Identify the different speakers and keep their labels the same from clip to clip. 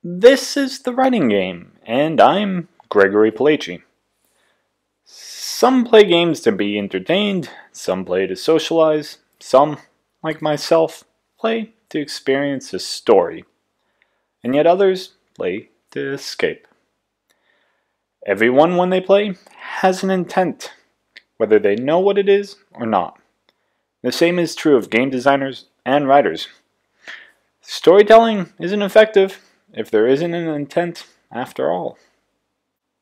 Speaker 1: This is The Writing Game, and I'm Gregory Palaci. Some play games to be entertained, some play to socialize, some, like myself, play to experience a story, and yet others play to escape. Everyone, when they play, has an intent, whether they know what it is or not. The same is true of game designers and writers. Storytelling isn't effective if there isn't an intent after all.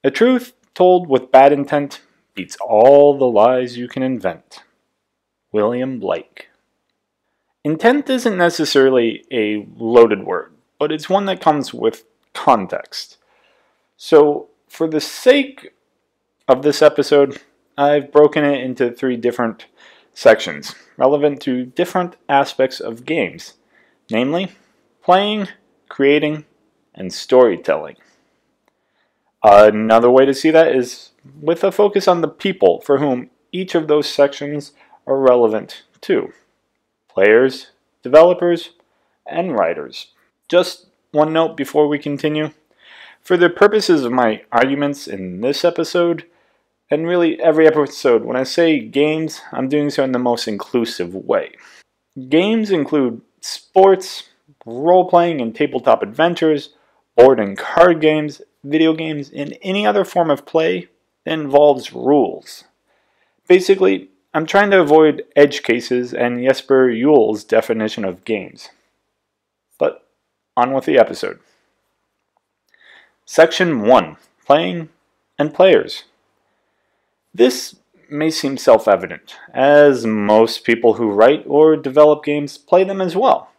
Speaker 1: A truth told with bad intent beats all the lies you can invent. William Blake. Intent isn't necessarily a loaded word, but it's one that comes with context. So, for the sake of this episode, I've broken it into 3 different sections, relevant to different aspects of games, namely, playing, creating, and storytelling. Another way to see that is with a focus on the people for whom each of those sections are relevant to. Players, developers, and writers. Just one note before we continue. For the purposes of my arguments in this episode, and really every episode, when I say games, I'm doing so in the most inclusive way. Games include sports, role-playing and tabletop adventures, board and card games, video games, and any other form of play that involves rules. Basically, I'm trying to avoid edge cases and Jesper Juul's definition of games. But on with the episode. Section 1. Playing and Players. This may seem self-evident, as most people who write or develop games play them as well.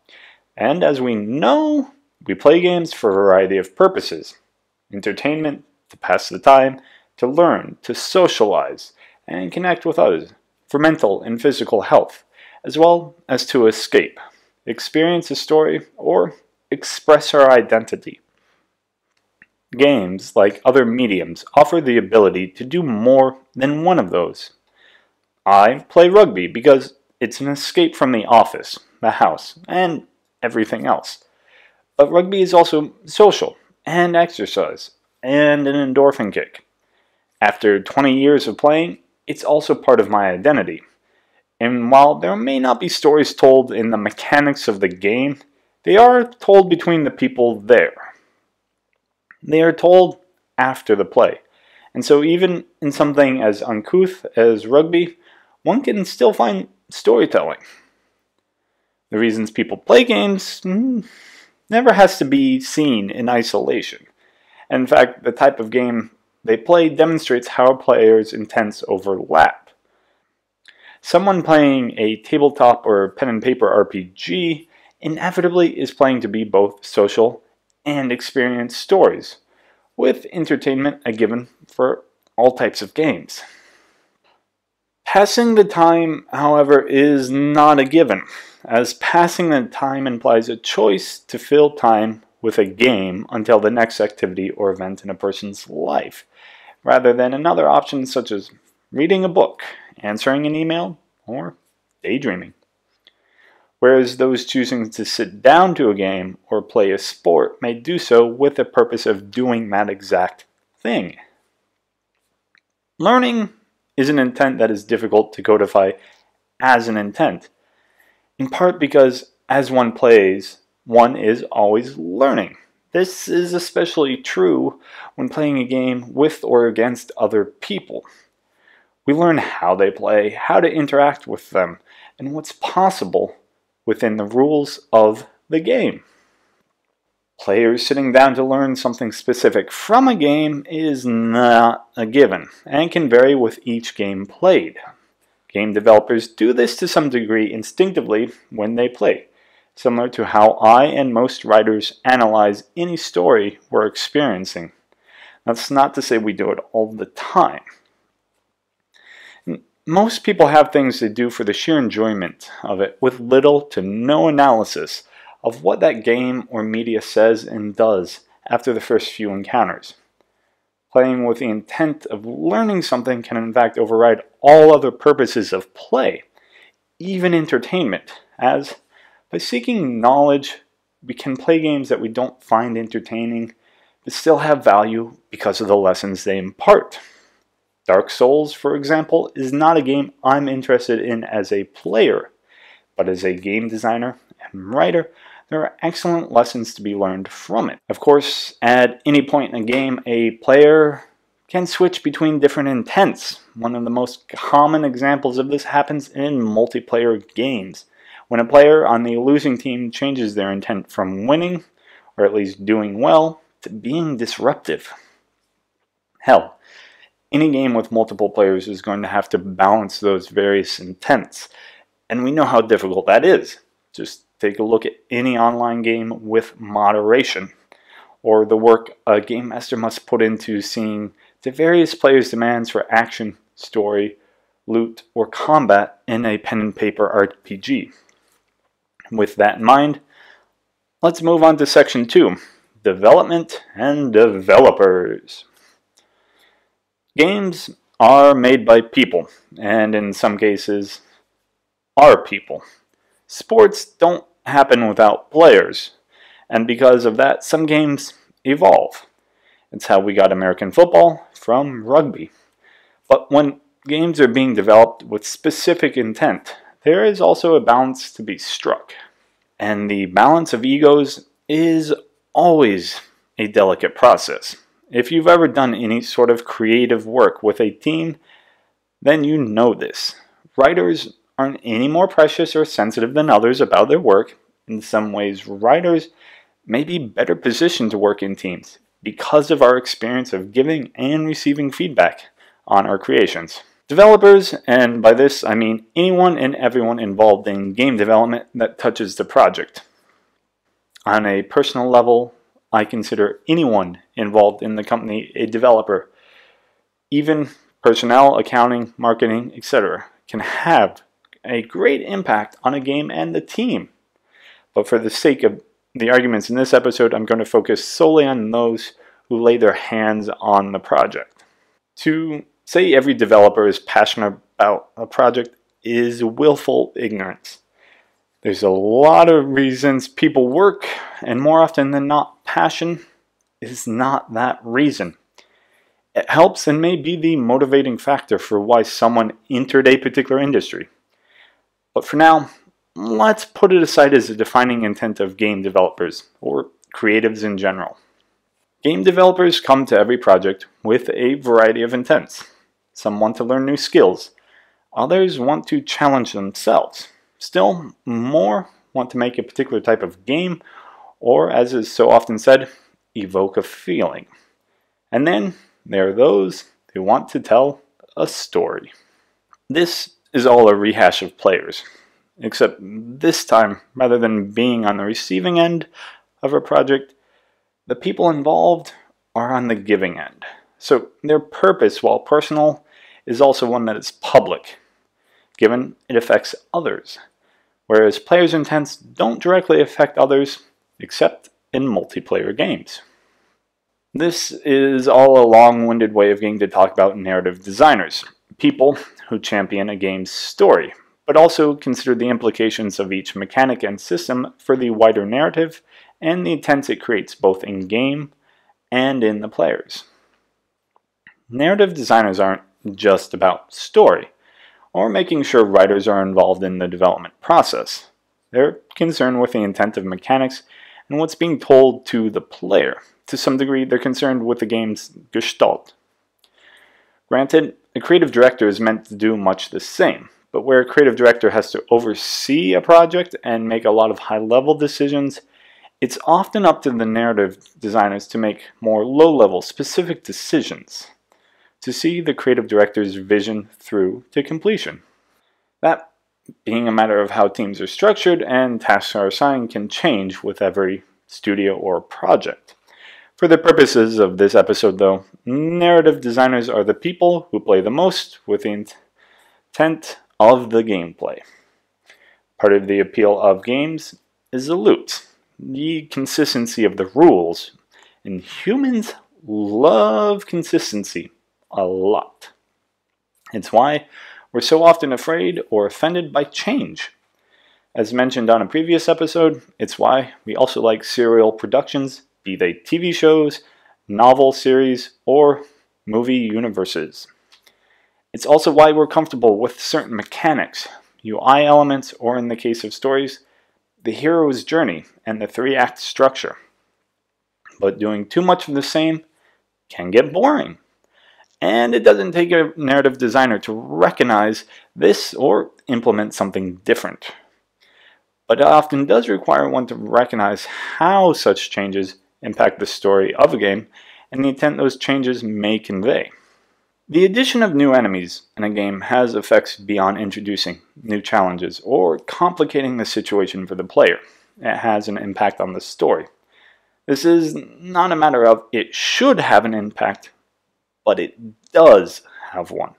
Speaker 1: And as we know, we play games for a variety of purposes. Entertainment, to pass the time, to learn, to socialize, and connect with others, for mental and physical health, as well as to escape, experience a story, or express our identity. Games, like other mediums, offer the ability to do more than one of those. I play rugby because it's an escape from the office, the house, and everything else. But rugby is also social, and exercise, and an endorphin kick. After 20 years of playing, it's also part of my identity. And while there may not be stories told in the mechanics of the game, they are told between the people there. They are told after the play. And so even in something as uncouth as rugby, one can still find storytelling. The reasons people play games never has to be seen in isolation. In fact, the type of game they play demonstrates how players' intents overlap. Someone playing a tabletop or pen and paper RPG inevitably is playing to be both social and experience stories, with entertainment a given for all types of games. Passing the time, however, is not a given, as passing the time implies a choice to fill time with a game until the next activity or event in a person's life, rather than another option such as reading a book, answering an email, or daydreaming. Whereas those choosing to sit down to a game or play a sport may do so with the purpose of doing that exact thing. Learning is an intent that is difficult to codify as an intent, in part because as one plays, one is always learning. This is especially true when playing a game with or against other people. We learn how they play, how to interact with them, and what's possible within the rules of the game. Players sitting down to learn something specific from a game is not a given, and can vary with each game played. Game developers do this to some degree instinctively when they play, similar to how I and most writers analyze any story we're experiencing. That's not to say we do it all the time. Most people have things they do for the sheer enjoyment of it, with little to no analysis of what that game or media says and does after the first few encounters. Playing with the intent of learning something can in fact override all other purposes of play, even entertainment, as by seeking knowledge, we can play games that we don't find entertaining, but still have value because of the lessons they impart. Dark Souls, for example, is not a game I'm interested in as a player, but as a game designer and writer, there are excellent lessons to be learned from it. Of course, at any point in a game, a player can switch between different intents. One of the most common examples of this happens in multiplayer games, when a player on the losing team changes their intent from winning, or at least doing well, to being disruptive. Hell, any game with multiple players is going to have to balance those various intents, and we know how difficult that is. Just take a look at any online game with moderation, or the work a game master must put into seeing the various players' demands for action, story, loot, or combat in a pen and paper RPG. With that in mind, let's move on to section 2, development and developers. Games are made by people, and in some cases, are people. Sports don't happen without players, and because of that, some games evolve. It's how we got American football from rugby. But when games are being developed with specific intent, there is also a balance to be struck. And the balance of egos is always a delicate process. If you've ever done any sort of creative work with a team, then you know this. Writers aren't any more precious or sensitive than others about their work. In some ways, writers may be better positioned to work in teams because of our experience of giving and receiving feedback on our creations. Developers, and by this I mean anyone and everyone involved in game development that touches the project. On a personal level, I consider anyone involved in the company a developer. Even personnel, accounting, marketing, etc. can have a great impact on a game and the team. But for the sake of the arguments in this episode, I'm going to focus solely on those who lay their hands on the project. To say every developer is passionate about a project is willful ignorance. There's a lot of reasons people work, and more often than not, passion is not that reason. It helps and may be the motivating factor for why someone entered a particular industry. But for now, let's put it aside as a defining intent of game developers, or creatives in general. Game developers come to every project with a variety of intents. Some want to learn new skills. Others want to challenge themselves. Still, more want to make a particular type of game, or as is so often said, evoke a feeling. And then there are those who want to tell a story. This is all a rehash of players, except this time, rather than being on the receiving end of a project, the people involved are on the giving end. So their purpose, while personal, is also one that is public, given it affects others, whereas players' intents don't directly affect others, except in multiplayer games. This is all a long-winded way of getting to talk about narrative designers, people who champion a game's story, but also consider the implications of each mechanic and system for the wider narrative and the intents it creates both in-game and in the players. Narrative designers aren't just about story, or making sure writers are involved in the development process. They're concerned with the intent of mechanics and what's being told to the player. To some degree, they're concerned with the game's gestalt. Granted, a creative director is meant to do much the same, but where a creative director has to oversee a project and make a lot of high-level decisions, it's often up to the narrative designers to make more low-level, specific decisions, to see the creative director's vision through to completion. That being a matter of how teams are structured and tasks are assigned can change with every studio or project. For the purposes of this episode though, narrative designers are the people who play the most with the intent of the gameplay. Part of the appeal of games is the loot, the consistency of the rules, and humans love consistency a lot. It's why we're so often afraid or offended by change. As mentioned on a previous episode, it's why we also like serial productions, be they TV shows, novel series, or movie universes. It's also why we're comfortable with certain mechanics, UI elements, or in the case of stories, the hero's journey and the 3-act structure. But doing too much of the same can get boring. And it doesn't take a narrative designer to recognize this or implement something different. But it often does require one to recognize how such changes impact the story of a game and the intent those changes may convey. The addition of new enemies in a game has effects beyond introducing new challenges or complicating the situation for the player. It has an impact on the story. This is not a matter of it should have an impact, but it does have one.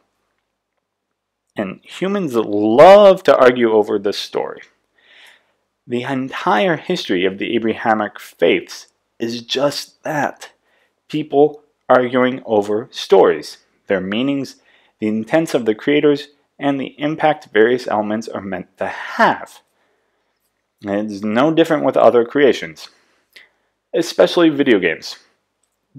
Speaker 1: And humans love to argue over this story. The entire history of the Abrahamic faiths is just that. People arguing over stories, their meanings, the intents of the creators, and the impact various elements are meant to have. And it's no different with other creations, especially video games.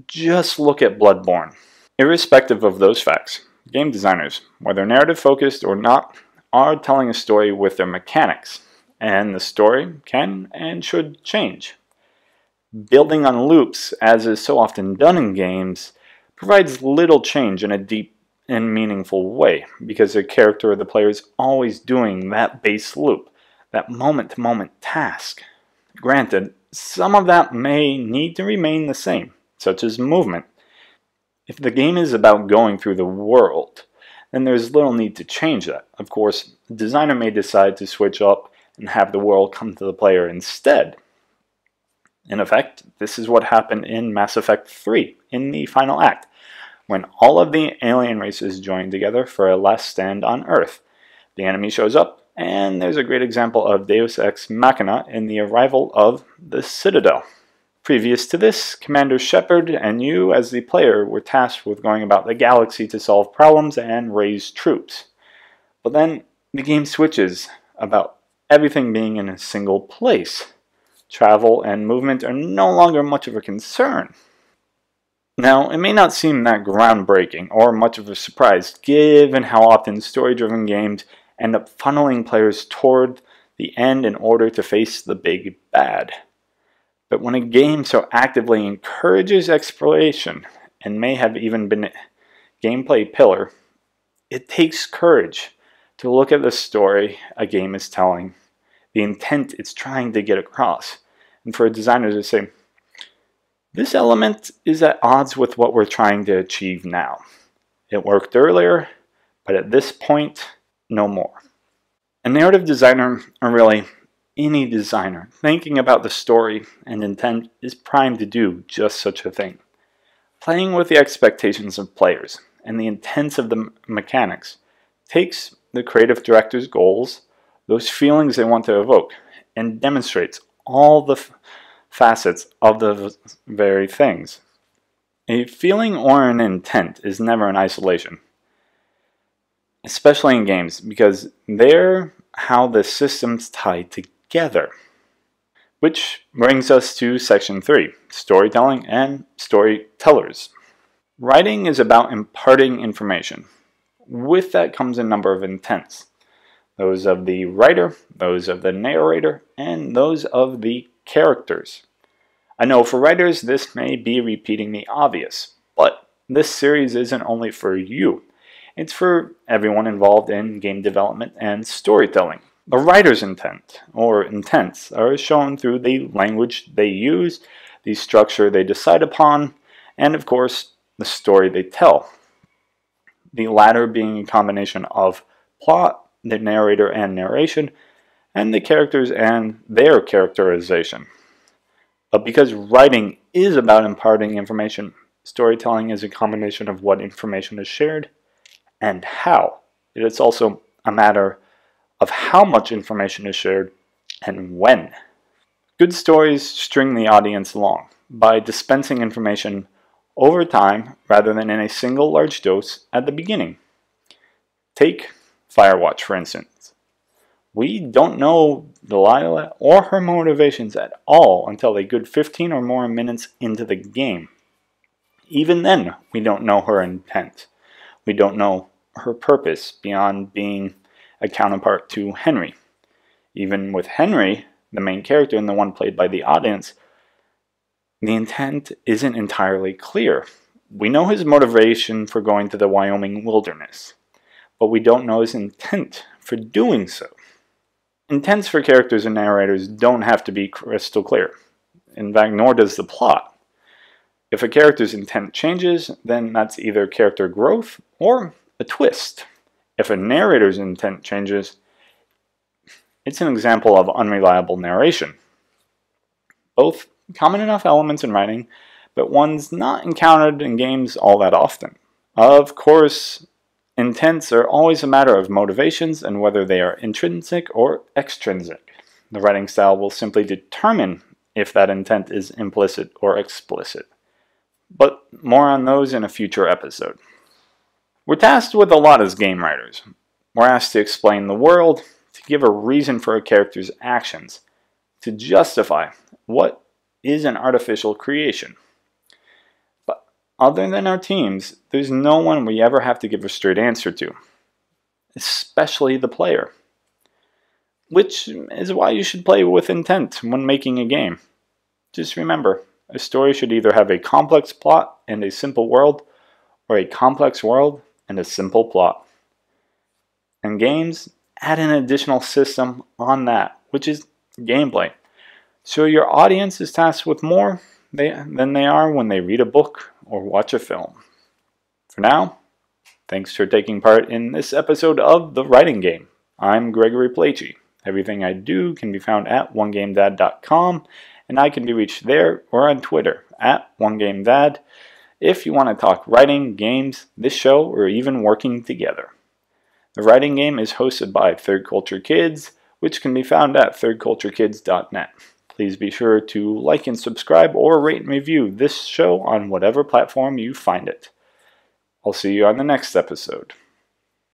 Speaker 1: Just look at Bloodborne. Irrespective of those facts, game designers, whether narrative focused or not, are telling a story with their mechanics, and the story can and should change. Building on loops, as is so often done in games, provides little change in a deep and meaningful way, because the character or the player is always doing that base loop, that moment-to-moment task. Granted, some of that may need to remain the same, such as movement. If the game is about going through the world, then there's little need to change that. Of course, the designer may decide to switch up and have the world come to the player instead. In effect, this is what happened in Mass Effect 3, in the final act, when all of the alien races join together for a last stand on Earth. The enemy shows up, and there's a great example of Deus Ex Machina in the arrival of the Citadel. Previous to this, Commander Shepard and you as the player were tasked with going about the galaxy to solve problems and raise troops. But then the game switches about everything being in a single place. Travel and movement are no longer much of a concern. Now, it may not seem that groundbreaking or much of a surprise given how often story-driven games end up funneling players toward the end in order to face the big bad. But when a game so actively encourages exploration, and may have even been a gameplay pillar, it takes courage to look at the story a game is telling, the intent it's trying to get across, and for a designer to say, this element is at odds with what we're trying to achieve now. It worked earlier, but at this point, no more. A narrative designer, or really any designer thinking about the story and intent, is primed to do just such a thing. Playing with the expectations of players and the intents of the mechanics takes the creative director's goals, those feelings they want to evoke, and demonstrates all the facets of the very things. A feeling or an intent is never in isolation, especially in games, because they're how the systems tie together. Which brings us to section 3, storytelling and storytellers. Writing is about imparting information. With that comes a number of intents. Those of the writer, those of the narrator, and those of the characters. I know for writers this may be repeating the obvious, but this series isn't only for you. It's for everyone involved in game development and storytelling. The writer's intent, or intents, are shown through the language they use, the structure they decide upon, and of course, the story they tell. The latter being a combination of plot, the narrator and narration, and the characters and their characterization. But because writing is about imparting information, storytelling is a combination of what information is shared and how. It is also a matter of how much information is shared and when. Good stories string the audience along by dispensing information over time rather than in a single large dose at the beginning. Take Firewatch, for instance. We don't know Delilah or her motivations at all until a good 15 or more minutes into the game. Even then, we don't know her intent. We don't know her purpose beyond being a counterpart to Henry. Even with Henry, the main character and the one played by the audience, the intent isn't entirely clear. We know his motivation for going to the Wyoming wilderness, but we don't know his intent for doing so. Intents for characters and narrators don't have to be crystal clear. In fact, nor does the plot. If a character's intent changes, then that's either character growth or a twist. If a narrator's intent changes, it's an example of unreliable narration. Both common enough elements in writing, but ones not encountered in games all that often. Of course, intents are always a matter of motivations and whether they are intrinsic or extrinsic. The writing style will simply determine if that intent is implicit or explicit. But more on those in a future episode. We're tasked with a lot as game writers. We're asked to explain the world, to give a reason for a character's actions, to justify what is an artificial creation. But other than our teams, there's no one we ever have to give a straight answer to, especially the player. Which is why you should play with intent when making a game. Just remember, a story should either have a complex plot and a simple world, or a complex world and a simple plot. And games add an additional system on that, which is gameplay. So your audience is tasked with more than they are when they read a book or watch a film. For now, thanks for taking part in this episode of The Writing Game. I'm Gregory Placi. Everything I do can be found at onegamedad.com, and I can be reached there or on Twitter at onegamedad if you want to talk writing, games, this show, or even working together. The Writing Game is hosted by Third Culture Kids, which can be found at thirdculturekids.net. Please be sure to like and subscribe or rate and review this show on whatever platform you find it. I'll see you on the next episode.